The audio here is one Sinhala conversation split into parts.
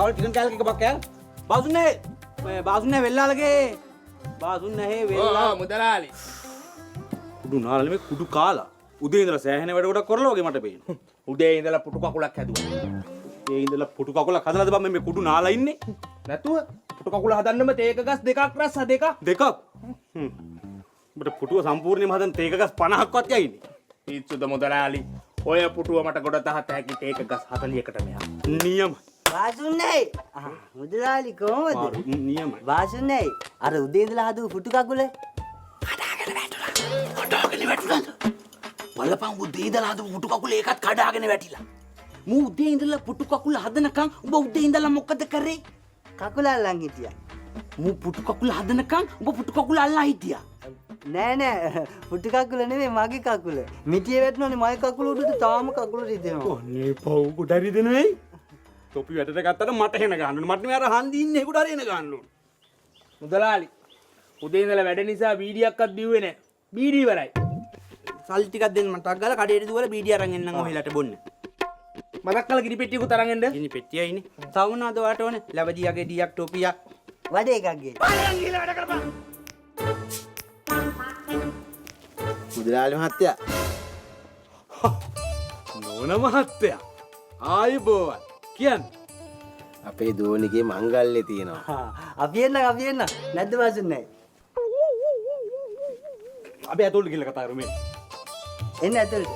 කවල් චිකන් කෑල්ල එකක් කෑල්. බාසුන්නේ මේ බාසුන්නේ වෙල්ලාලගේ. බාසුන්නේ වෙල්ලා මුදලාලි. කුඩු නාලනේ මේ කුඩු කාලා. උදේ ඉඳලා සෑහෙන වැඩ ගොඩක් කරලා වගේ මට පේනවා. උදේ ඉඳලා පුටු කකුලක් හැදුවා. ඒ ඉඳලා පුටු කකුලක් හදලාද බං මේ කුඩු නාලා ඉන්නේ? නැතුව පුටු කකුල හදන්නම තේක ගස් දෙකක් රස්ස දෙකක්. දෙකක්. උඹට පුටුව සම්පූර්ණයෙන්ම හදන්න තේක ගස් 50ක්වත් යයිනේ. පිස්සුද මුදලාලි. ඔය පුටුව මට ගොඩ තහත හැකි තේක ගස් 40කට මෙහා. නියමයි. වාසුන්නේ මුදලාලි කොහමද? නියමයි. වාසුන්නේ අර උදේ ඉඳලා හදපු පුටු කකුල කඩාගෙන වැටුණාද? බලපන් උදේ ඉඳලා හදපු පුටු කකුල ඒකත් කඩාගෙන වැටිලා. මූ උදේ ඉඳලා පුටු කකුල හදනකම් උඹ උදේ ඉඳලා මොකද කරේ? කකුල අල්ලන් හිටියා. මූ පුටු කකුල හදනකම් උඹ පුටු කකුල අල්ලා හිටියා. නෑ පුටු කකුල නෙමෙයි මගේ කකුල. මිටියේ වැටුණානේ මගේ කකුල උඩට තාම කකුල රිදෙනවා. ඔන්නේ පව් කුඩ රිදෙනවෙයි. තොපි වැටට ගත්තට මට හෙන ගන්න ඕනේ. මට මේ අර හන්දි ඉන්නේ කුඩ හරි එන ගන්න ඕනේ. මුදලාලි. උදේ ඉඳලා වැඩ නිසා බීඩියක්වත් බිව්වේ නැහැ. බීඩි ඉවරයි. සල්ලි ටිකක් දෙන්න මට ටක් ගාලා කඩේට දුවලා බීඩිය අරන් එන්නම් ඔහෙලට බොන්න. මතක් කරලා කිරි පෙට්ටියකුත් අරන් එන්න. ඉනි පෙට්ටියයිනේ. සවුනාද වාට ඕනේ? ලැබදියාගේ ඩියක් ටෝපියක්. වැඩ එකක් ගේ. අරන් ගිහලා වැඩ කරපන්. මුදලාලි මහත්තයා. නෝන මහත්තයා. ආයුබෝවන්. කියන්න. අපේ දෝනිගේ මංගල්‍ය තියෙනවා. අපි එන්න නැද්ද වාසුන්නේ? අපි ඇතුළට ගිහලා කතා කරමු මේ. එන්න ඇතුළට.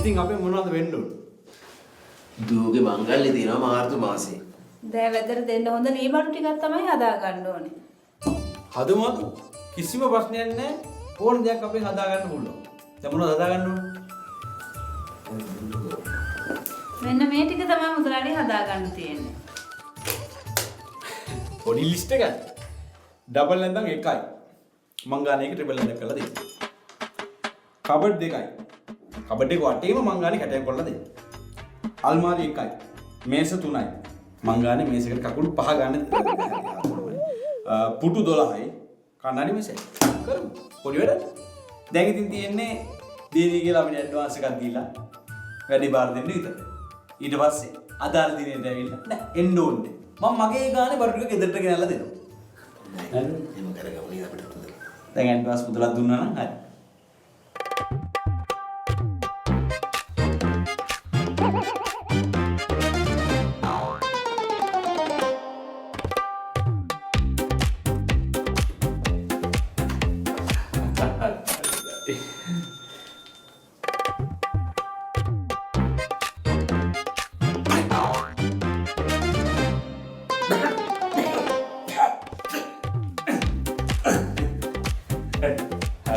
ඉතින් අපේ මොනවද වෙන්න ඕන? දූගේ මංගල්‍ය තියෙනවා මාර්තු මාසේ. දැන් වැදට දෙන්න හොඳ නීබඩු ටිකක් තමයි හදා ගන්න ඕනේ. හදමු කිසිම ප්‍රශ්නයක් නැහැ. ඕන දෙයක් අපෙන් හදා ගන්න පුළුවන්. දැන් මොනවද හදා ගන්න ඕන? මෙන්න මේ ටික තමයි මුදලාලි හදා ගන්න තියෙන්නේ. පොඩි ලිස්ට් එකක්. ඩබල් නැත්නම් එකයි. මං ගාන එක ට්‍රිපල් නැත්නම් කරලා දෙන්න. කබඩ් දෙකයි. කබඩ් එක වටේම මං ගානේ කැටයක් කරලා දෙන්න. අල්මාරි එකයි. මේස තුනයි. මං ගානේ මේසෙකට කකුල් පහ ගන්න. පුටු 12යි. කණ්ණාඩි මේසයි. කරමු. පොඩි වැඩ. දැන් ඉතින් තියෙන්නේ දීදී කියලා අපිට ඇඩ්වාන්ස් එකක් දීලා වැඩි බාර දෙන්න විතරයි. ඊට පස්සේ අදාළ දිනෙට ඇවිල්ලා නෑ එන්න ඕනේ. මම මගේ ගානේ බඩු ටික ගෙදරට ගෙනල්ලා දෙනවා. එහෙම කරගමු නේද අපිට හොඳ. දැන් ඇඩ්වාන්ස් මුදලක් දුන්නා නම් හරි.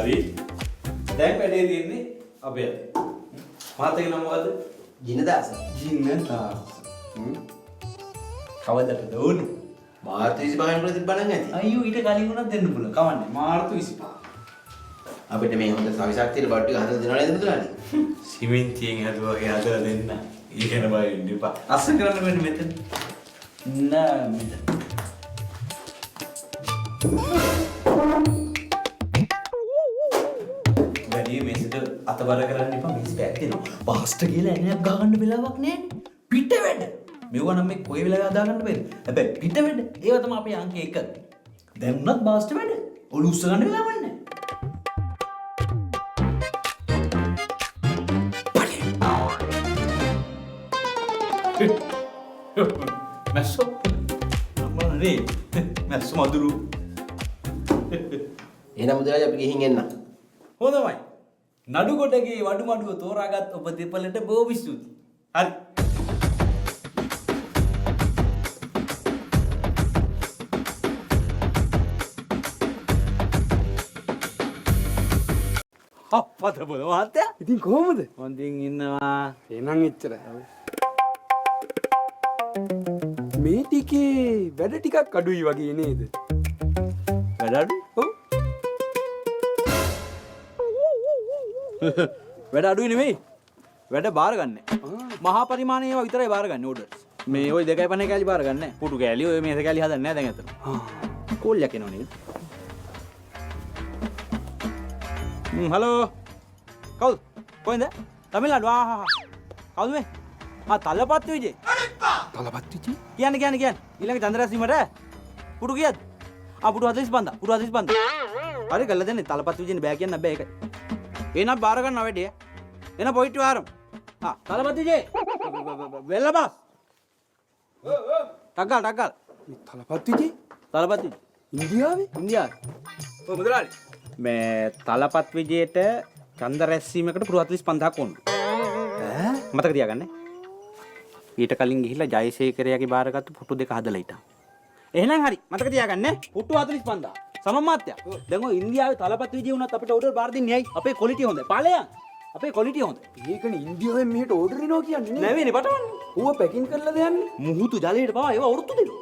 හරි. දැන් වැඩේ තියෙන්නේ අපේ අතේ. මහත්තයාගේ නම මොකද්ද? ජිනදාස. ජින්නදාස. කවදටද ඕනේ? මාර්තු 25 වෙනිදා තිබ්බනම් ඇති. අයියෝ ඊට කලින් උනත් දෙන්න පුළුවන්. කවන්නේ. මාර්තු 25. අපිට මේ හොඳ සවිසක් තියෙන බඩු ටික හදලා දෙනවා නේද මුදලාලි? සිමෙන්තියෙන් හදුවාගේ හදලා දෙන්න. ඊගෙන බය වෙන්න එපා. අස්සම් කරන්න වෙන්නේ මෙතන. නෑ මෙතන. වැඩි මේසෙට අතබර කරන්න එපා. මේස පැත්තේනවා. පාස්ට කියලා එනයක් ගහගන්න වෙලාවක් නෑ. පිට වැඩ. මෙවුවා නම් මේ කොයි වෙලාවෙ හදා ගන්න බැරිද? හැබැයි පිට වැඩ. ඒව තමයි අපේ අංක 1. දැන් උනත් පාස්ට වැඩ. ඔලු උස්ස ගන්න වෙලාවක් නෑ. මැස්සෝ අම්මනේ මැස්සෝ මදුරු එහෙනම් මුදලාලි අපි ගිහින් එන්න. හොඳයි නඩු කොටගේ වඩු මඩුව තෝරාගත් ඔබ දෙපළට බොහොම ස්තුතියි හරි අප්පත බල මහත්තයා ඉතින් කොහොමද? හොඳින් ඉන්නවා එනං එච්චරයි. මේ ටිකේ වැඩ ටිකක් අඩුයි වගේ නේද? වැඩ අඩු ඔව් වැඩ අඩුයි නෙමෙයි වැඩ බාර ගන්න මහා පරිමාණය ඒවා විතරයි බාර ගන්න ඕඩර්ස් මේ ওই 2.5 කෑලි බාර ගන්න පුටු කෑලි ඔය මේස කෑලි හදන්නේ නැහැ දැන් අතන කෝල් එකක් එනවා නේද? හලෝ. කවුද? කොහෙන්ද? තමිල්නාඩු. කවුද මේ? තලපත් විජේ. තලපත් විජේ? කියන්නේ. ඊළඟ චන්ද්‍රරශ්මිමට පුටු කීයද? පුටු 45. පුටු 45. හරි ගල්ලා දෙන්නේ. තලපත් විජේනේ බෑ කියන්න බෑ ඒකයි. එනනම් බාර ගන්න වැඩේ. එන පොයින්ට් ආරම්. තලපත් විජේ. වෙල්ලා බස්. ටග්ගල්. තලපත් විජේ? තලපත් විජේ. ඉන්දියාවේ? ඔය මුදලාලි. මේ තලපත් විජේට ඡන්ද රැස්වීමකට පුරු 45ක් ඕන. මතක තියාගන්න. ඊට කලින් ගිහිල්ලා ජයසේකරයාගේ බාරගත්තු පුටු දෙක හදලා හිටා. එහෙනම් හරි මතක තියාගන්න. පුටු 45. සම මාත්‍යා. දැන් ඔය ඉන්දියාවේ තලපත් විජේ වුණත් අපිට ඕඩර් බාර දෙන්නේ ඇයි? අපේ ක්වොලිටි හොඳයි. ඵලයන්. අපේ ක්වොලිටි හොඳයි. ඒකනේ ඉන්දියාවෙන් මෙහෙට ඕඩර් එනවා කියන්නේ නේ. නැවෙනේ පටවන්නේ. ඌව පැකින් කරලා දෙන්නේ. මුහුතු ජලයට පවා ඒවා වෘත්තු දෙනවා.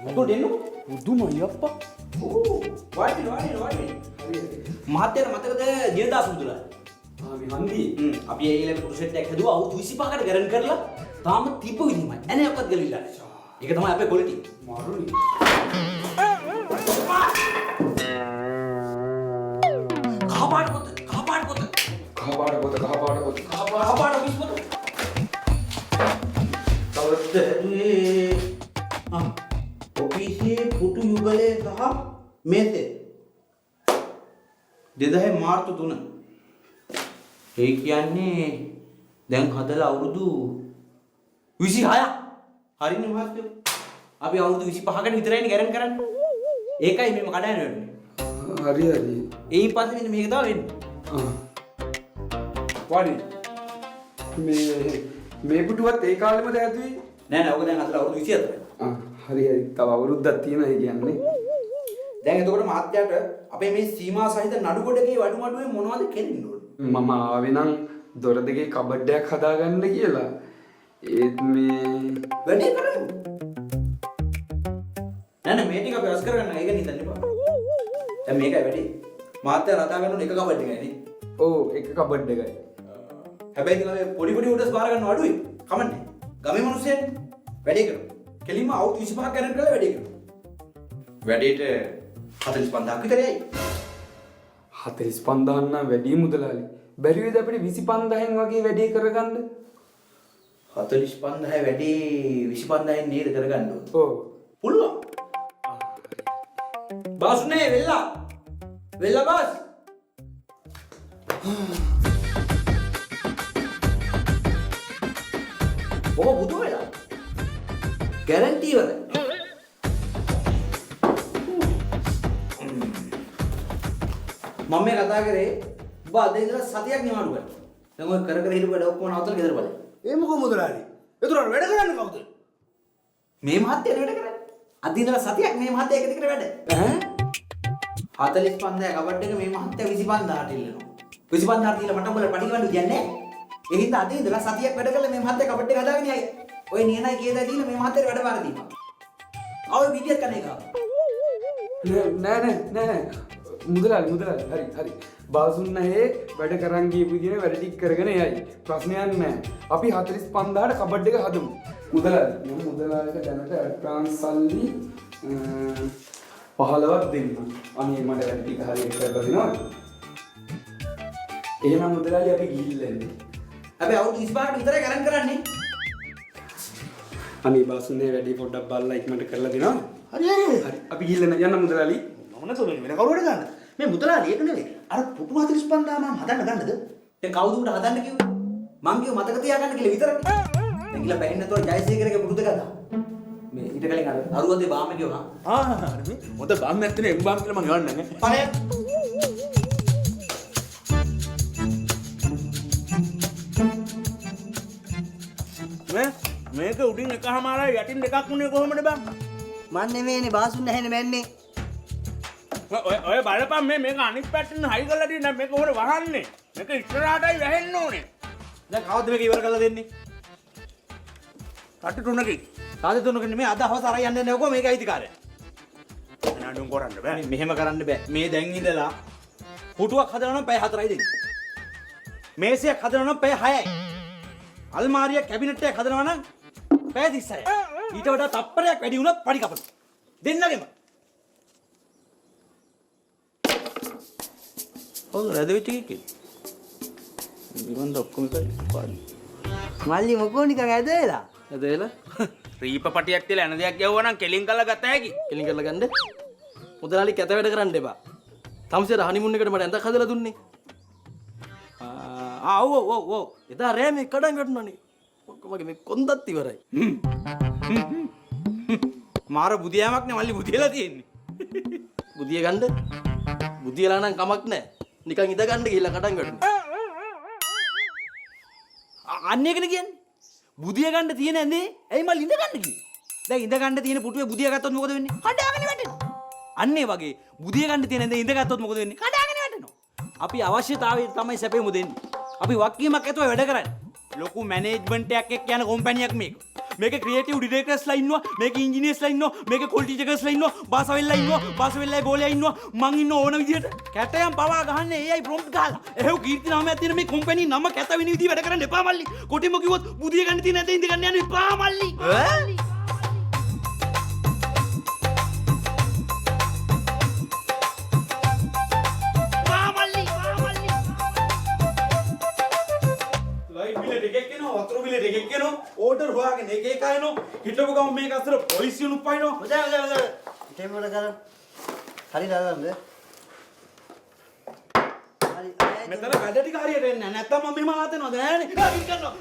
මොකද දෙන්නකො? බුදුමයි අප්පා. වාඩි. මහත්තයාට මතකද දිනදාස මුදලා? මේ හන්දි. අපි ඒ ඊළඟ පුරු සෙට් එකක් හදුවා අවුරුදු 25කට ගැරන් කරලා තාම තිබ්බ විදිහමයි. එනයක්වත් ගලිලා නැහැ. ඒක තමයි අපේ ක්වොලිටි. මාරුනි. කහපාට පොත. කහපාට විශ්වත. ඔෆිසියේ පුටු යුගලේ සහ මේසේ 2000 මාර්තු 3. ඒ කියන්නේ දැන් හදලා අවුරුදු 26ක්. හරිනේ මහත්තයෝ. අපි අවුරුදු 25කට විතරයිනේ ගැරන් කරන්නේ. ඒකයි මේව කඩාගෙන වෙන්නේ. හරි. එයින් පස්සේ මෙන්න මේක තමයි වෙන්නේ. වාඩි. මේ පුටුවත් ඒ කාලෙමද හැදුවේ? නෑ ඔක දැන් හදලා අවුරුදු 24යි. හරි. තව අවුරුද්දක් තියෙනවා ඒ කියන්නේ. දැන් එතකොට මහත්තයාට අපේ මේ සීමා සහිත නඩු ගොඩකේ වඩු මඩුවේ මොනවද කෙලින්න ඕනේ? මම ආවේ නම් දොර දෙකේ කබඩ් එකක් හදාගන්න කියලා. ඒත් මේ වැඩේ කරමු. නෑ මේ ටික අපි රස කරගන්න ඒක නිදන්න එපා. දැන් මේකයි වැඩේ. මහත්තයා රදා ගන්න එක කබඩ් එකයි නේ. ඔව් එක කබඩ් එකයි. හැබැයි ඉතින් අපි පොඩි උඩස් බාර ගන්න අඩුයි. කමන්නේ. ගමේ මිනිස්සුන් වැඩේ කරමු. කෙලින්ම අවුරුදු 25ක් ගණන් කරලා වැඩේ කරමු. වැඩේට 45ක් විතරයි. 45 නම් වැඩි මුදලාලි. බැරි වේද අපිට 25000න් වගේ වැඩේ කරගන්න? 45 වැඩේ 25000න් නේද කරගන්න ඕන. ඔව්. පුළුවන්. බාස්නේ වෙල්ලා. වෙල්ලා බාස්. ඔබ බුදු වෙලා. ගැරන්ටි ඉවරයි. මම මේ කතා කරේ ඔබ අද ඉඳලා සතියක් නිමාඩු කරන්න. දැන් ඔය කර හිටපු වැඩ ඔක්කොම නවත්තලා ගෙදර බලන්න. ඒ මොකෝ මුදලාලි? ඒතර වැඩ කරන්නේ කවුද? මේ මහත්තයා වැඩ කරන්නේ. අද ඉඳලා සතියක් මේ මහත්තයා එක දිගට වැඩ. 45 කබඩ් එක මේ මහත්තයා 25000ට ඉල්ලනවා. 25000ට දීලා මට උඹලා පඩි ගන්න කියන්නේ නැහැ. ඒ හින්දා අද ඉඳලා සතියක් වැඩ කරලා මේ මහත්තයා කබඩ් එක හදාගෙන යයි. ඔය නියනයි කීයදා දීලා මේ මහත්තයාට වැඩ බාර දීපන්. ආවේ විදියක් කන්නේ කාව. නෑ. මුදලාලි හරි. බාසුන්නහේ වැඩ කරන් ගියපු විදිහේ වැඩ ටික කරගෙන යයි. ප්‍රශ්නයක් නෑ. අපි 45000ට කබඩ් එක හදමු. මුදලාලි මම මුදලාලිට දැනට ඇඩ්වාන්ස් සල්ලි 15ක් දෙන්න. අනේ මට වැඩ ටික හරියට කරලා දෙනවා. එහෙනම් මුදලාලි අපි ගිහිල්ලා එන්නේ. හැබැයි අවුරුදු 25කට විතරයි ගණන් කරන්නේ. අනේ බාසුන්නේ වැඩි පොඩ්ඩක් බලලා ඉක්මනට කරලා දෙනවා. හරි. අපි ගිහිල්ලා යන්න මුදලාලි. මම නැතෝ වෙන කවුරුද ගන්න? මේ මුදලාලි ඒක නෙවෙයි. අර පුටු 45000 මම හදන්න ගන්නද? ඒ කවුද උඩ හදන්න කිව්වේ? මං කිව්ව මතක තියාගන්න කියලා විතරනේ. දැන් ගිහලා බැහැ නැතුව ජයසේකරගේ පුටු දෙක හදා. මේ ඊට කලින් අර අරුවතේ බාම කිව්වා. හරි. මොකද බාම් නැත්තේ එම්බාම් කියලා මම ගන්න නෑ. පරය. මේක උඩින් එකමාරයි යටින් දෙකක් උනේ කොහොමද බං? මන් නෙමෙයිනේ බාසුන් නැහෙනේ මැන්නේ. ඔය බලපන් මේක අනිත් පැත්තෙන් හයි කරලා තියෙන මේක උඩ වහන්නේ. මේක ඉස්සරහටයි වැහෙන්න ඕනේ. දැන් කවද්ද මේක ඉවර කරලා දෙන්නේ? රට තුනකින්. සාද තුනක නෙමෙයි අද හවස අරන් යන්නේ නැහැ කො මේක අයිතිකාරය. නඩුම් කරන්න බෑ. මෙහෙම කරන්න බෑ. මේ දැන් ඉඳලා පුටුවක් හදනවා නම් පැය 4යි දෙන්නේ. මේසයක් හදනවා නම් පැය 6යි. අල්මාරියක් කැබිනට් එකක් හදනවා නම් පැය 36යි. ඊට වඩා තප්පරයක් වැඩි වුණොත් පඩි කපනවා. දෙන්නගෙම. කවුද රැද වෙච්ච එකේ? ඉවන්ද ඔක්කොම කරේ. මල්ලි මොකෝ නිකන් ඇදේලා. ඇදේලා රීප පටියක් තියලා එන දෙයක් යවුවා නම් කෙලින් කරලා ගත හැකි. කෙලින් කරලා ගන්න. මුදලාලි කැත වැඩ කරන්න එපා. තමසේර හනිමුන් එකට මට ඇඳක් හදලා දුන්නේ. ඔව්. එදා රෑ මේ කඩන් වැටුණානේ. මගේ මේ කොන්දත් ඉවරයි. මාර බුදියාමක් නේ මල්ලි බුදියලා තියෙන්නේ. බුදිය ගන්න. බුදියලා නම් කමක් නැහැ. නිකන් ඉඳ ගන්න ගිහිල්ලා කඩන් වැටුණා. අන්න එකනේ කියන්නේ. බුදිය ගන්න තියෙන ඇඳේ ඇයි මල්ලි ඉඳ ගන්න කිව්වේ? දැන් ඉඳ ගන්න තියෙන පුටුවේ බුදිය ගත්තොත් මොකද වෙන්නේ? කඩාගෙන වැටෙනවා. අන්න ඒ වගේ බුදිය ගන්න තියෙන ඇඳේ ඉඳ ගත්තොත් මොකද වෙන්නේ? කඩාගෙන වැටෙනවා. අපි අවශ්‍යතාවයට තමයි සැපෙමු දෙන්නේ. අපි වක්කීමක් ඇතුව වැඩ කරන්නේ. ලොකු මැනේජ්මන්ට් එකක් එක්ක යන කම්පැනියක් මේක. මේකේ ක්‍රියේටිව් ඩිරෙක්ටර්ස්ලා ඉන්නවා, මේකේ ඉංජිනේර්ස්ලා ඉන්නවා, මේකේ ක්වොලිටි චෙකර්ස්ලා ඉන්නවා, බාසවෙල්ලා ඉන්නවා, බාසවෙල්ලා ගෝලයා ඉන්නවා, මං ඉන්න ඕන විදියට කැටයන් පවා ගහන්නේ AI ප්‍රොම්ප්ට් ගහලා. එහෙව් කීර්ති නාමයක් තියෙන මේ කම්පැනි නම කැත වෙන විදිහ වැඩ කරන්න එපා මල්ලි. කොටිම කිව්වොත් බුදිය ගන්න තියෙන ඇඳේ ඉඳ ගන්න යන්න එපා මල්ලි. ඕඩර් හොයාගෙන එක එක අයනෝ හිටපු ගම මේක අතර පොලිසිය උපයිනෝ හොඳ. ටේබල් එක කරන්. හරි දාගන්නද? හරි. මෙතන වැඩ ටික හරියට එන්නේ නැහැ. නැත්තම් මම මෙහෙම ආතනවද නෑනේ. ගිනි ගන්නවා.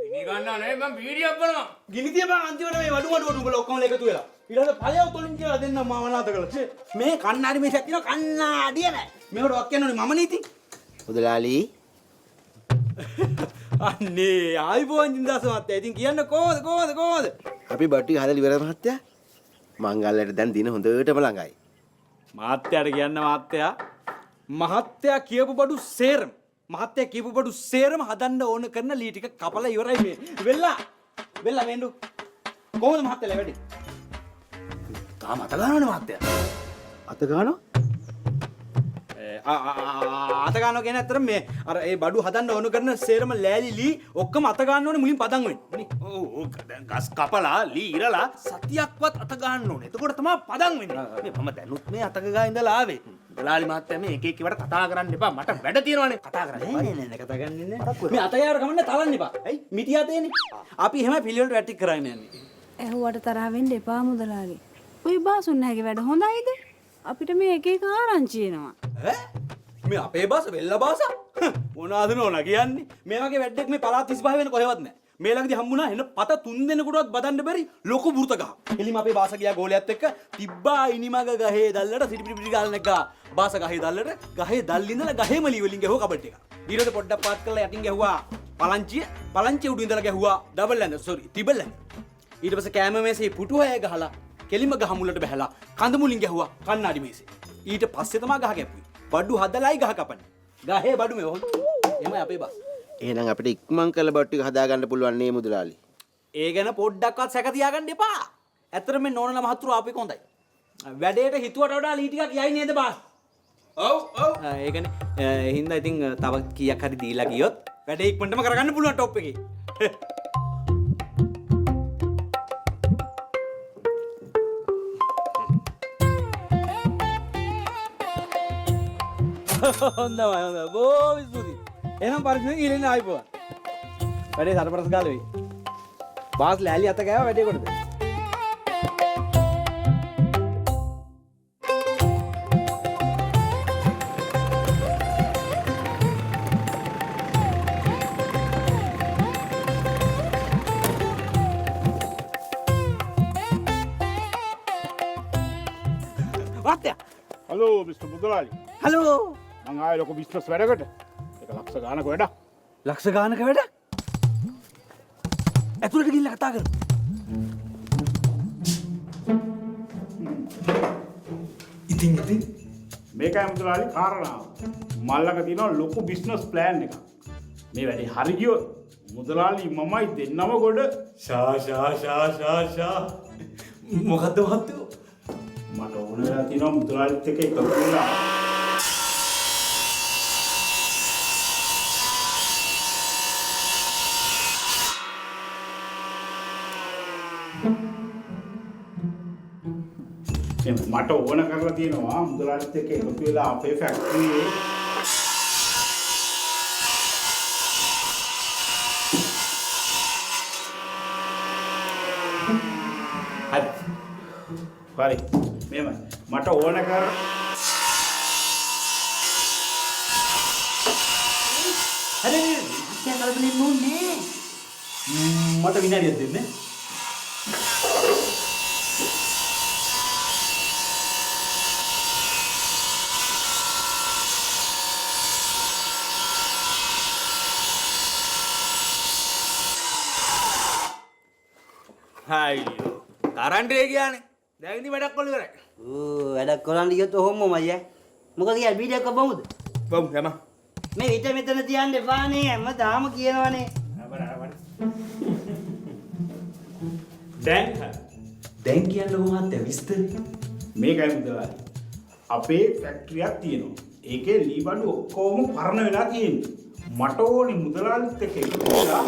ගිනි ගන්නවා නේ මම වීඩියෝ කරනවා. ගිනි තියපන් අන්තිමට මේ වඩු උඹලා ඔක්කොම එකතු වෙලා. ඊට පස්සේ ඵලයව තොලින් කියලා දෙන්න මම අනාථ කළා. මේ කන්නාඩි මේසක් තියෙනවා කන්නාඩිය නෑ. මේකට වක් කියනෝනේ මම නීති. මුදලාලි අන්නේ ආයිබෝන් දින්දාස මහත්තයා. ඉතින් කියන්න කොහොමද? අපි බට්ටි හදලා ඉවරයි මහත්තයා. මංගල්‍යයට දැන් දින හොඳටම ළඟයි. මහත්තයාට කියන්න මහත්තයා කියපු බඩු සේරම හදන්න ඕන කරන ලී ටික කපලා ඉවරයි මේ. වෙල්ලා මේන්ඩු. කොහොමද මහත්තයා වැඩි? තාම අත ගන්නවනේ මහත්තයා. අත ගන්නවා? අත ගන්නවා කියන්නේ අතර මේ අර ඒ බඩු හදන්න ඕන කරන සේරම ලෑලි ලී ඔක්කොම අත ගන්න ඕනේ මුලින් පදන් වෙන්නේ. ඔව් දැන් ගස් කපලා ලී ඉරලා සතියක්වත් අත ගන්න ඕනේ. එතකොට තමයි පදන් වෙන්නේ. මේ මම දැනුත් මේ අතක ගා ඉඳලා ආවේ. දලාලි මහත්තයා මේ එක එක වට කතා කරන්න එපා. මට වැඩ තියෙනවානේ. කතා කරන්න. නෑ කතා ගන්නෙ නෑ. මේ අත යාර කමන්න තලන්න එපා. ඇයි? මිටියා තේනේ. අපි එහෙම පිළිවෙලට වැටික් කරගෙන යන්නේ. ඇහුවට තරහ වෙන්න එපා මුදලාලි. ඔය බාසුන් නැගේ වැඩ හොඳයිද? අපිට මේ එක එක ආරංචි එනවා. මේ අපේ බාස වෙල්ලා බාස මොනවාද නෝනා කියන්නේ? මේ වගේ වැඩක් මේ පළාත් 35 වෙන කොහෙවත් නැහැ. මේ ළඟදී හම්බුණා එන පත 3 දෙනෙකුටවත් බදන්න බැරි ලොකු බුර්ත ගහ. එලිම අපේ බාස ගියා ගෝලයාත් එක්ක තිබ්බා ඉනිමග ගහේ දැල්ලට සිටිපිටි ගාලන එක. බාස ගහේ දැල්ලට ගහේ දැල් ඉඳලා ගහේම ලී වලින් ගැහුවා කබඩ් එක. ඊට පොඩ්ඩක් පාත් කරලා යටින් ගැහුවා පලංචිය උඩින් ඉඳලා ගැහුවා ත්‍රිබල් ඇඳ. ඊට පස්සේ කැම මේසේ පුටු හය ගහලා කෙලිම ගහ මුලට බැහැලා කඳ මුලින් ගැහුවා කන්නාඩි මේසේ. ඊට පස්සේ තමයි ගහ ගැප්පුවේ. බඩු හදලායි ගහ කපන්නේ. ගහේ බඩු මේ එමය අපේ බස්. එහෙනම් අපිට ඉක්මන් කරලා බට්ටි හදා ගන්න පුළුවන් නේ මුදලාලි. ඒ ගැන පොඩ්ඩක්වත් සැක තියාගන්න එපා. ඇත්තට මේ නෝනලා මහතුරු ආපේක හොඳයි. වැඩේට හිතුවට වඩා ලී ටිකක් යයි නේද බාස්? ඔව්. ඒකනේ හින්දා ඉතින් තව කීයක් හරි දීලා ගියොත් වැඩේ ඉක්මනටම කරගන්න පුළුවන් টොප් එකේ. හොඳයි බොහොම ස්තුතියි. එහෙනම් පරිස්සමෙන් ඉලින්න ආයිපුවා. වැඩේ සරපරස් ගාලා වෙයි. බාස් ලෑලි අත ගෑවා වැඩේ කොටද? වාත්‍යා. හලෝ මිස්ටර් මුදලාලි. හලෝ. මං ආයේ ලොකු බිස්නස් වැඩකට. ඒක ලක්ෂ ගානක වැඩක්. ලක්ෂ ගානක වැඩ? ඇතුළට ගිහිල්ලා කතා කරමු. ඉතින් මේකයි මුදලාලි කාරණාව. මල්ලක තියෙනවා ලොකු බිස්නස් ප්ලෑන් එකක්. මේ වැඩේ හරි ගියොත් මුදලාලි මමයි දෙන්නම ගොඩ ෂා මොකද්ද මහත්තයෝ? මට ඕන වෙලා තියෙනවා මුදලාලිත් එක්ක එකතු වෙලා මට ඕන කරලා තියෙනවා මුදලාලිත් එක්ක එකතු වෙලා අපේ ෆැක්ටරියේ හරි. මෙහෙමයි. මට ඕන කර හරි ඉතින් කල්පනේ නෝනේ. මට විනාඩියක් දෙන්න. අයියෝ කරන්ට් එක ගියානේ. දැන් ඉතින් වැඩක් කොල්ල කරයි. ඕ වැඩක් කරන්න ගියොත් ඔහොමමයි ඈ. මොකද කිය වීඩියෝ එක බමුද? බම් යම. මේ හිත මෙතන තියන්න එපානේ. හැමදාම කියනවනේ. දැන් කියන්නකො මහත්තයා විස්තර. මේකයි මුදලාලි. අපේ ෆැක්ටරියක් තියෙනවා. ඒකේ ලී බඩු ඔක්කොම පරණ වෙලා තියෙන්නේ. මට ඕනි මුදලාලිත් එක්ක එකතු වෙලා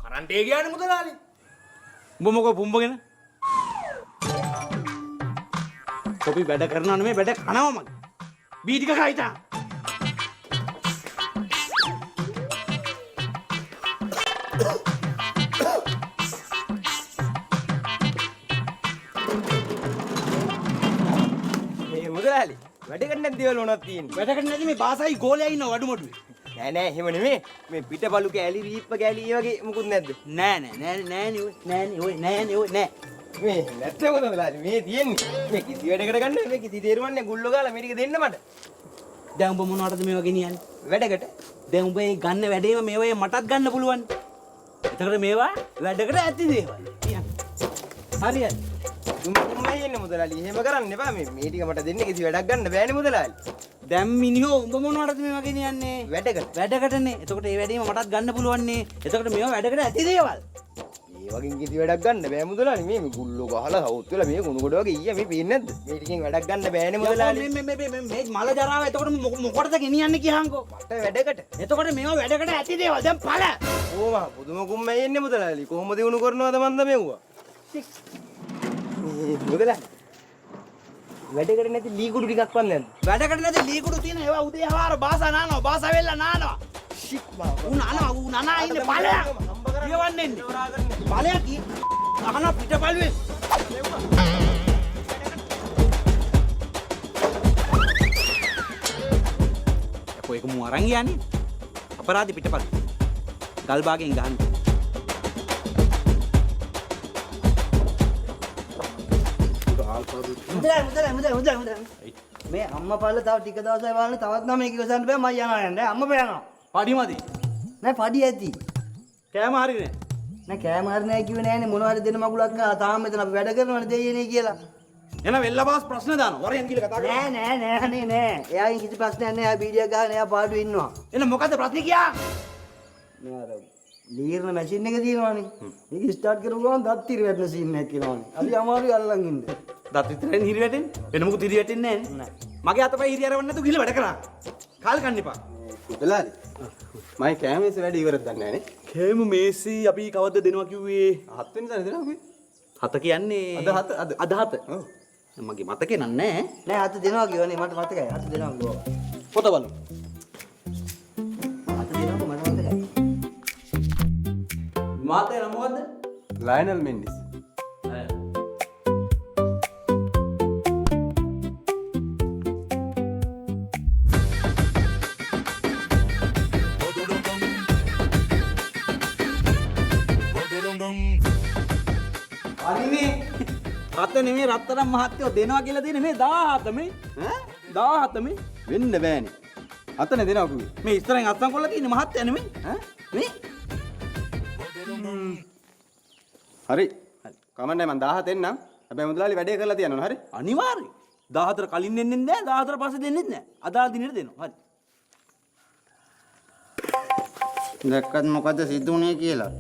කරන්ට් එක ගියානේ මුදලාලි. උඹ මොකෝ පුම්බගෙන? කොපි වැඩ කරනවා නෙමෙයි වැඩ කනවා මගේ. බී ටික කයිතා. මේ මුදලාලි වැඩ කරන්න නැති දේවල් මොනවද තියෙන්නේ? වැඩ කරන්නේ නැති මේ බාසයි ගෝලයා ඉන්න වඩුමඩුවේ. නෑ නෑ එහෙම නෙමෙයි. මේ පිටපලු කෑලි රීප්ප කෑලි ඒ වගේ මුකුත් නැද්ද? නෑ නෑ. මේ නැත්තේ මොකද මුදලාලි? මේ තියෙන්නේ. මේ කිසි වැඩකට ගන්න මේ කිසි තේරුමක් නෑ. ගුල්ලෝ ගාලා මේ ටික දෙන්න මට. දැන් උඹ මොනවටද මේවා ගෙනියන්නේ? වැඩකට. දැන් උඹ මේ ගන්න වැඩේම මේවා මටත් ගන්න පුළුවන්. එතකොට මේවා වැඩකට ඇති දේවල්. හරියට. දුම්මයි එන්නේ මුදලාලි. එහෙම කරන්න එපා. මේ ටික මට දෙන්න කිසි වැඩක් ගන්න බෑනේ මුදලාලි. දැන් මිනිහෝ උඹ මොනවටද මේවා ගෙනියන්නේ? වැඩකට. වැඩකටනේ. එතකොට මේ වැඩේම මටත් ගන්න පුළුවන් නේ. එතකොට මේවා වැඩකට ඇති දේවල්. මේ වගේ කිසි වැඩක් ගන්න බෑ මුදලාලි. මේ ගුල්ලෝ ගහලා සවුත් වෙලා මේ කුණු කොට වගේ ඊය මේ පේන්නේ නැද්ද? මේ ටිකෙන් වැඩක් ගන්න බෑනේ මුදලාලි. මේ මල ජරාව එතකොට මොකටද ගෙනියන්නේ කියහන්කෝ? මට වැඩකට. එතකොට මේවා වැඩකට ඇති දේවල්. දැන් පළ. ඕවා පුදුම කුම්මයි එන්නේ මුදලාලි. කොහොමද දිනු කරනවද මන්ද මෙව්වා? මුදලාලි. වැඩකට නැති ලී කුඩු ටිකක් වත් නැද්ද? වැඩකට නැති ලීකුඩු තියෙන ඒවා උදේ හවාර බාසා නානවා. බාසා වෙල්ලා නානවා. ෂිට් බා. ඌ නනා ඉන්නේ ඵලයක්. කියවන්නේ ඉන්නේ. ඵලයක් කි. අහන පිටපල්ුවේ. අපෝ එක මු අරන් ගියානේ. අපරාධි පිටපල්. ගල් බාගෙන් ගහන්න. මුදලාලි. මේ අම්මා පාල තව ටික දවසක් බලන්න තවත් නම් මේක ඉවසන්න බෑ මම යනවා යන්නේ. අම්මා පේනවා. පඩිමදි. නෑ පඩි ඇති. කෑම හරිනේ. නෑ කෑම හරි නෑ කිව්වේ නෑනේ මොනවා හරි දෙන්න මගුලක් ගාලා තාම මෙතන අපි වැඩ කරනවනේ දෙයියනේ කියලා. එන වෙල්ලබාස් ප්‍රශ්න දානවා. වරෙන් කියලා කතා කරා. නෑ. එයාගෙන් කිසි ප්‍රශ්නයක් නෑ. එයා බීඩියක් ගහගෙන එයා පාඩුවේ ඉන්නවා. එන මොකද්ද ප්‍රශ්නේ කියා? මේ අර ලීර්න මැෂින් එක තියෙනවානේ. මේක ස්ටාර්ට් කරපු ගමන් දත් තිර වැටෙන සීන් එකක් කියනවානේ. අපි අමාරුයි අල්ලන් ඉන්න. දත් විතරෙන් හිරි වැටෙන්නේ. වෙන මොකුත් හිරි වැටෙන්නේ නැහැ නේ. මගේ අතපය හිරි අරවන්න නැතුව ගිහලා වැඩ කරා. කාල් ගන්න එපා. මුදලාලි මම කෑමේස් වැඩ ඉවරද දන්නේ නැහැ නේ. කේම මේසි අපි කවද්ද දෙනවා කිව්වේ? 7 වෙනිදා දෙනවා කිව්වේ. 7 කියන්නේ අද 7. ඔව්. මගේ මතකේ නෑ. නෑ අත දෙනවා කියවනේ මට මතකයි. අත දෙනවා ගෝවා. පොත බලමු. අත දෙනවා මට මතකයි. මාතේ නම මොකද්ද? ලයනල් මෙන්ඩිස්. අනිනේ අත නෙමෙයි රත්තරන් මහත්තයෝ දෙනවා කියලා දෙන්නේ මේ 17 මේ ඈ 17 මේ වෙන්න බෑනේ. අතනේ දෙනවා කිව්වේ. මේ ඉස්සරහින් අත්තන් කොල්ල තියෙන්නේ මහත්තයා නෙමෙයි ඈ මේ හරි. කමන්නේ මම 17 එන්නම්. හැබැයි මුදලාලි වැඩේ කරලා තියනවා හරි. අනිවාර්යයි 14 කලින් දෙන්නේ නැහැ 14 පස්සේ දෙන්නෙත් නැහැ අදාළ දිනෙට දෙනවා හරි දැක්කත් මොකද සිද්ධ වුනේ කියලා.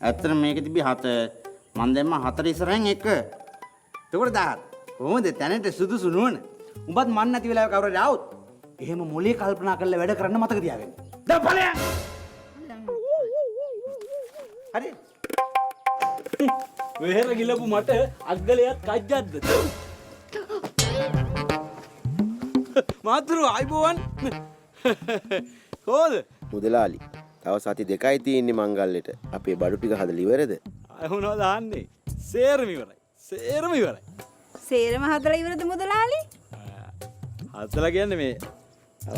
ඇත්තට මේක තිබි 7 මන් දැම්ම 4 ඉස්සරහෙන් 1. එතකොට 17 කොහොමද තැනට සුදුසු නුවණ උඹත් මන් නැති වෙලාව කවුරු හරි ආවොත් එහෙම මොලේ කල්පනා කරලා වැඩ කරන්න මතක තියාගන්න දැන් ඵලයන් හරි වෙහෙර ගිලපු මට අග්ගලයක් කජ්ජද්ද. මාතුරු ආයිබෝවන්. කොහොමද? මුදලාලි තව සති දෙකයි තියෙන්නේ මංගල්‍යෙට. අපේ බඩු ටික හදලා ඉවරද? අහුණා දාන්නේ. සේරම ඉවරයි. සේරම ඉවරයි. සේරම හදලා ඉවරද මුදලාලි? හදලා කියන්නේ මේ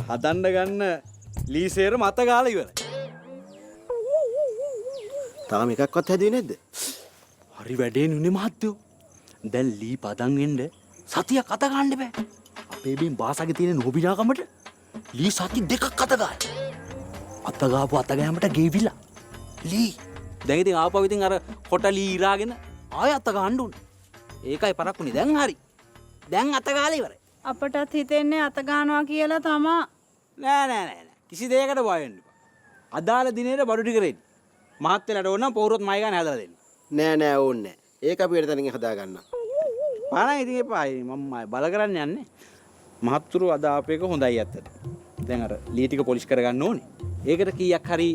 හදන්න ගන්න ලී සේරම අත ගාලා ඉවරයි. තාම එකක්වත් හැදුවේ නැද්ද? හරි වැඩේ නුනේ මහත්තයෝ. දැන් ලී පදන් වෙන්න සතියක් අත ගන්න බෑ. අපේ බින් බාසගේ තියෙන නොබිනාකමට ලී සති දෙකක් අත ගාලා. අත ගාපු අත ගෑමට ගෙවිලා. ලී. දැන් ඉතින් ආපහු ඉතින් අර කොට ලී ඉරාගෙන ආය අත ගන්න උනේ. ඒකයි පරක්කුනේ. දැන් හරි. දැන් අත ගාලා ඉවරයි. අපටත් හිතෙන්නේ අත ගන්නවා කියලා තමා. නෑ. කිසි දෙයකට බය වෙන්න එපා. අදාළ දිනේට බඩු ටික රෙඩි. මහත්තයලට ඕන නම් පෞරොත් මයි ගන්න හදලා දෙන්න. නෑ ඕන්නේ නෑ. ඒක අපි වෙන තැනකින් හදා ගන්න. පානා ඉතින් එපා. මම බල කරන්න යන්නේ. මහත්තුරු අද ආපේක හොඳයි ඇත්තට. දැන් අර ලී ටික පොලිෂ් කරගන්න ඕනේ. ඒකට කීයක් හරි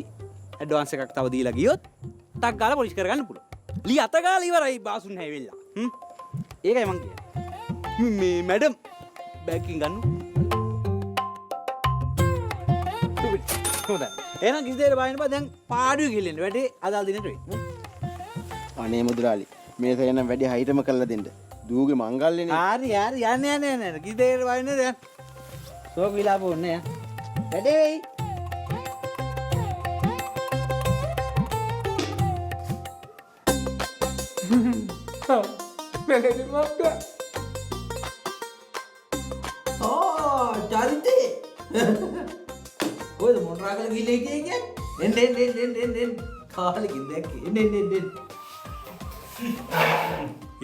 ඇඩ්වාන්ස් එකක් තව දීලා ගියොත් ටක් ගාලා පොලිෂ් කරගන්න පුළුවන්. ලී අත ගාලා ඉවරයි බාසුන් හැවෙලා. ඒකයි මං කියන්නේ. මේ මැඩම් බෑග්කින් ගන්න. හොඳයි. එහෙනම් කිසි දෙයකට බය වෙන්න බෑ. දැන් පාඩුවේ ගිහින් වැඩේ අදාළ දිනට වෙයි. අනේ මුදලාලි මේ සේනම් වැඩි හයිටම කරලා දෙන්න. දූගේ මංගල්‍යනේ. හරි යන්නේ. කිසි දෙයකට බය වෙන්න දැන්. සෝක් විලාප ඕනේ යා. වැඩේ වෙයි. මැනේජර් මහත්තයා චරිතේ කොයිද මොනරාගල ගිහලා හිටියේ කියන්නේ එන්න කාලෙකින් දැක්කේ එන්න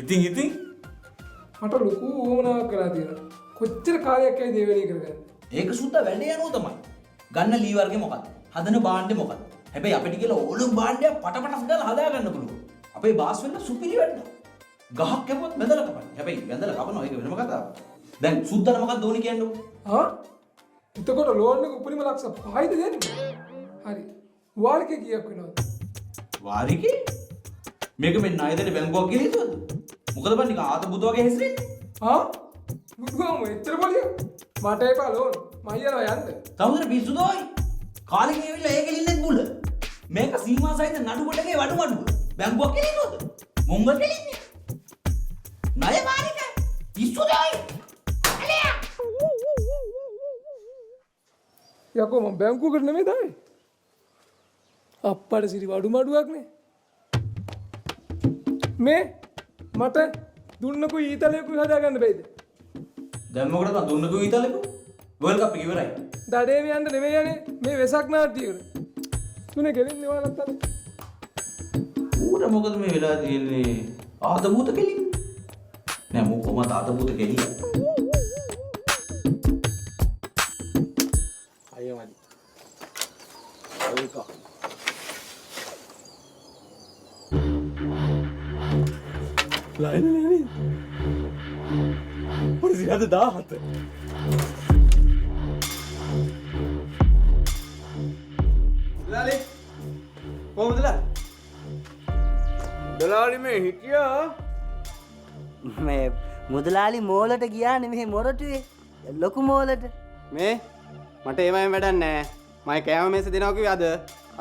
ඉතින් මට ලොකු උවමනාවක් කරලා තියෙනවා. කොච්චර කාලයක් ඇයි දෙවෙනි කරගන්න. ඒක සුද්දා වැඩේ යනවා තමයි ගන්න ලී වර්ගේ මොකක්ද හදන භාණ්ඩේ මොකක්ද හැබැයි අපිට කියලා ඕනම භාණ්ඩයක් පටපටස් ගාලා හදා ගන්න පුළුවන් අපේ බාස් වෙන්න සුපිරි වැඩ ගහක් කැපුවත් බැදලා කපන්නේ හැබැයි බැදලා කපනවා ඒක වෙනම කතාවක් දැන් සුද්දාට මොකක්ද ඕනි කියන්නේ හා එතකොට ලෝන් එක උපරිම ලක්ෂ 5යිද දෙන්නේ? හරි. වාරිකේ කීයක් වෙනවද? වාරිකේ මේක මේ ණයදෙන බැංකුවක් කියලා හිතුවද මොකද බං නිකන් ආත බුත වගේ හැසිරෙන්නේ හා බුදුගාම එච්චර පොලිය මට එපා ලෝන් මම යනවා යන්න. තමුදර පිස්සුදෝයි කාලෙක ඇවිල්ලා ඒක ඉල්ලෙත් බුල මේක සීමා සහිත නඩු කොටගේ වඩු මඩුව බැංකුවක් කියලා හිතුවද මොංගල් දෙලින්නේ ණය වාරික පිස්සුදෝයි අලියා යකෝ මම බැංකුවකට නෙමෙයි දාන්නේ. අප්පට සිරි වඩු මඩුවක් නේ. මේ මට දුන්නකෝ ඊතලයකුයි හදාගන්න බැයිද? දැන් මොකටද දුන්නකෝ ඊතලෙකෝ වර්ල්ඩ් කප් එක ඉවරයි දඩේ යන්න නෙමෙයි යන්නේ මේ වෙසක් නාට්‍යයකට. තුනේ ගෙලින්නේ ඔයාලත් අර. ඌට මොකද මේ වෙලා තියෙන්නේ ආත භූත කෙලින් නෑ මොකම ආත භූත කෙලින් අයියෝ ඒක ලයින් නේ පොඩි සිහද 17 ලාලි කොහොමදලා? මුදලාලි මේ හිටියා මේ මුදලාලි මෝලට ගියා නෙමෙයි මොරටුවේ ලොකු මෝලට. මේ මට ඒවයින් වැඩක් නැහැ. මම කෑම මේස දෙනවා කිව්වේ අද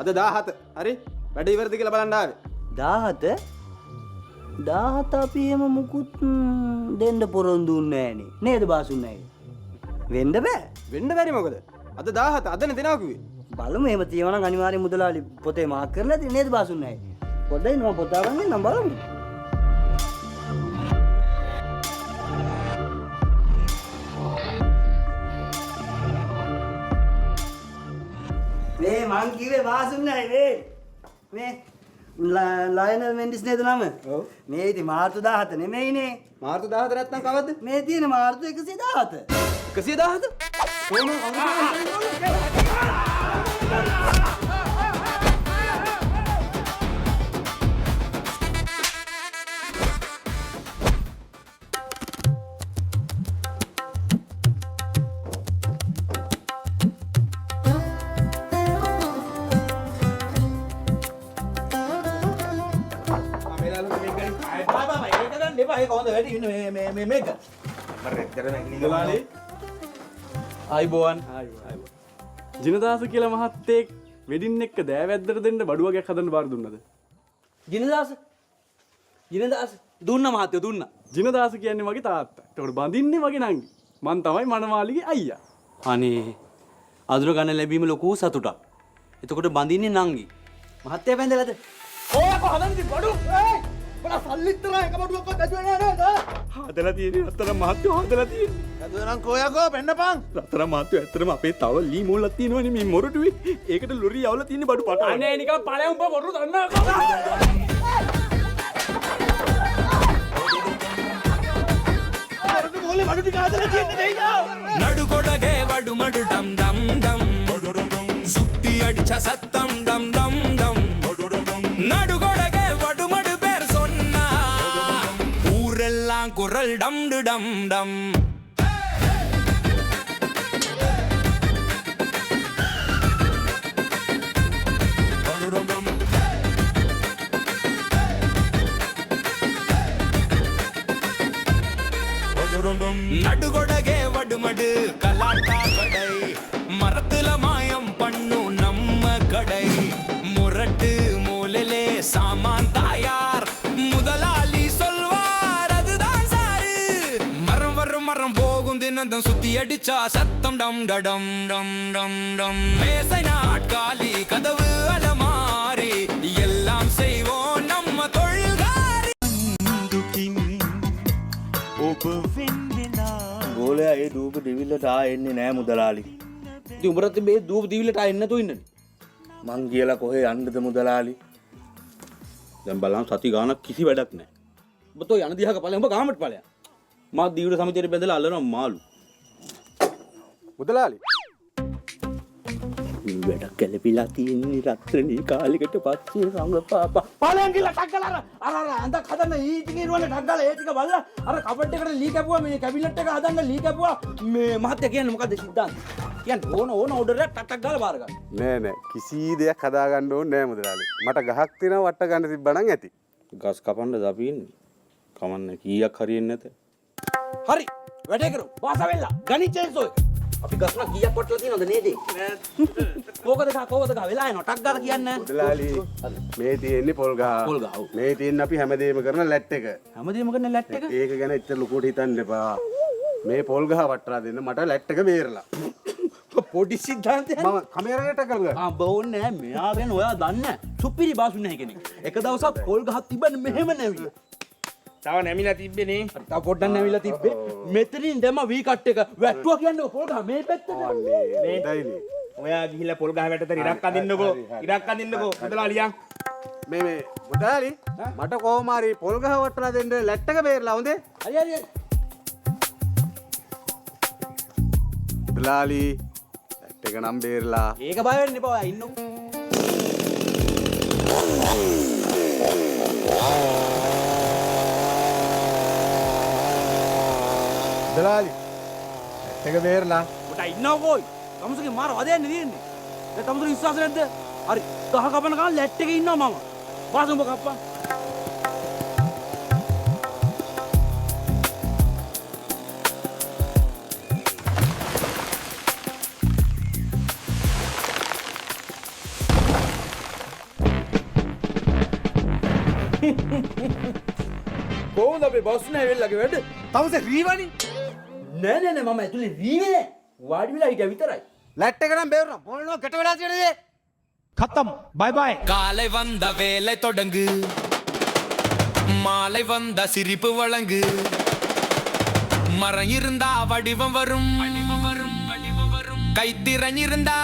17. හරි? වැඩ ඉවරද කියලා බලන්න ආවේ. 17 අපි එහෙම මුකුත් දෙන්න පොරොන්දු නෑනේ. නේද බාසුන් නෑ. වෙන්න බෑ. වෙන්න බැරි මොකද? අද 17 අදනේ දෙනවා කිව්වේ. බලමු එහෙම තියෙනවා නම් අනිවාර්යෙන් මුදලාලි පොතේ මාක් කරලා තියෙන්නේ නේද බාසුන් නෑ. පොඩ්ඩයි නම පොත අරන් නම් බලමු. මේ මං කිව්වේ බාසුන් නෑ මේ ලයනල් මෙන්ඩිස් නේද නම? ඔව්. මේ ඉතින් මාර්තු 17 නෙමෙයිනේ. මාර්තු 14 නැත්නම් කවද්ද? මේ තියෙන මාර්තු 117. 117? කොහොම ගන්න එපා. ඒක හොඳ වැඩි ඉන්න මේක. මුදලාලි ආයිබෝවන් ජිනදාස කියලා මහත්තයෙක් වෙඩින් එක්ක දෑවැද්දට දෙන්න බඩුවගයක් හදන්න බාර දුන්නද? ජිනදාස දුන්න මහත්තයෝ දුන්න. ජිනදාස කියන්නේ මගේ තාත්තා. ඒකට බඳින්නේ මගේ නංගි. මං තමයි මනමාලිගේ අයියා. අනේ අඳුර ගන්න ලැබීම ලොකු සතුටක්. එතකොට බඳින්නේ නංගි. මහත්තයා බැඳලාද? ඔය කොහොමද බඩු? ඒයි! බඩ සල්ලිත් තරහ එක බඩුවක්වත් ඇදුවේ නෑ නේද? හදලා තියෙන්නේ රත්තරන් මහත්තයෝ හදලා තියෙන්නේ. ඇදුවනම් කොයකෝ පෙන්නපන්. රත්තරන් මහත්තයෝ ඇත්තටම අපේ තව ලී මූලක් තියෙනවනේ මේ මොරටුවේ. ඒකට ලොරි යවලා තියෙන්නේ බඩු පට. අනේ නිකන් පළයන් උඹ මොරු දන්නා. నడుగొడగే వడుమడు డం డం డం సుత్తి అడిచ సత్తం డం డం డం నడుగొడగే వడుమడు పేరు சொன்னா ஊரெல்லாம் குரல் டம் டம் டம் நடுகொடகே வடுமடு கலாட்டா கடை மரத்துல மாயம் பண்ணு நம்ம கடை முரட்டு மூலலே சாமான் தாயார் முதலாளி சொல்வார் அதுதான் சாரு மரம் வரும் மரம் போகும் தினந்தம் சுத்தி அடிச்சா சத்தம் டம் டம் டம் டம் டம் மேசை நாட்காலி கதவு அலமாரி எல்லாம் செய்வோம் நம்ம தொழில்காரி ගෝලයා ඒ දූප දිවිල්ලට ආයෙන්නේ නෑ මුදලාලි. ඉතින් උඹට මේ දූප දිවිලට ආයෙ නැතුව ඉන්නනේ. මං කියලා කොහේ යන්නද මුදලාලි? දැන් බලන්න සති ගානක් කිසි වැඩක් නැහැ. ඔබ තෝ යන දිහාක ඵලයන් ඔබ ගාමට ඵලයන්. මා දීවිල සමිතියට බැඳලා අල්ලනවා මාළු. මුදලාලි වැඩක් කැලපිලා තියෙන්නේ රත්‍රණී කාලෙකට පස්සේ රංගපාපා. ඵලයන් ගිහලා ටක් ගාලා අර අඳක් හදන්න ඊටිගේ ඉරුවනේ ටක් ගාලා ඒ ටික බලලා අර කබඩ් එකට ලී කැපුවා මේ කැබිනට් එක හදන්න ලී කැපුවා මේ මහත්තයා කියන්නේ මොකද්ද සිද්ධාන්ත? කියන්නේ ඕන ඕඩර් එකක් ටක් ගාලා බාර ගන්න. නෑ නෑ කිසි දෙයක් හදාගන්න ඕනේ නෑ මුදලාලි. මට ගහක් තියෙනවා වට ගන්න තිබ්බනම් ඇති. ගස් කපන්නද අපි ඉන්නේ? කමන්නේ කීයක් හරියන්නේ නැත. හරි වැඩේ කරමු. වාස වෙලා ගණි චේන්සෝ එක. අපි ගස්න කීයක් වටලා තියෙනවද නේද? කෝකද ගහ වෙලා එනවා ටක් ගාලා කියන්නේ. මුදලාලි මේ තියෙන්නේ පොල් ගහ. පොල් ගහ. මේ තියෙන්නේ අපි හැමදේම කරන ලැට් එක. හැමදේම කරන ලැට් එක. ඒක ගැන එච්චර ලොකුට හිතන්න එපා. මේ පොල් ගහ වටලා දෙන්න මට ලැට් එක බේරලා. පොඩි සිද්ධාන්තයක්. මම කැමරාවට කරුවා. බෝන්නේ නැහැ. මෙයා ගැන ඔයා දන්නේ නැහැ. සුපිරි බාසු නැහැ කෙනෙක්. එක දවසක් පොල් ගහක් තිබ්බනේ මෙහෙම නැවිලා. තව නැමිලා තිබ්බේ තව පොඩ්ඩක් නැවිලා තිබ්බේ. මෙතනින් දැම්ම වී කට් එක වැට්ටුවා කියන්නේ පොල් ගහ මේ පැත්තට. හොඳයිනේ. ඔයා ගිහිල්ලා පොල් ගහ වැටට ඉරක් අදින්නකෝ. ඉරක් අදින්නකෝ මුදලාලියා. මේ මුදලාලි මට කොහොම හරි පොල් ගහ වටලා දෙන්න ලැට් එක බේරලා හොඳේ. හරි හරි. මුදලාලි ලැට් එක නම් බේරලා. ඒක බය වෙන්න එපා. ඔයා ඉන්නකෝ. මුදලාලි ලැට් එක බේරලා. ඔබට ඉන්නකෝ. තමුසගේ මාර වදයන්නේ තියෙන්නේ. දැන් තමුසගේ විශ්වාස නැද්ද? හරි. ගහ කපන ගමන් ලැට් එකේ ඉන්නවා මම. වාස උඹ කප්පන්. කොහොමද අපේ බොස් නැවෙල්ලගේ වැඩ? තවසේ රීවනි. නෑ මම ඇතුලේ රීවේ නෑ. වාඩි වෙලා හිටියා විතරයි. ලැට් එක නම් බේරනවා. මොනවා ගැට වෙලා තියෙනද? खत्म बाय बाय காலை வந்த வேலை தொடங்கு மாலை வந்த சிரிப்பு வழங்கு மரம் இருந்தா வடிவம் வரும் கைத்திறன் இருந்தா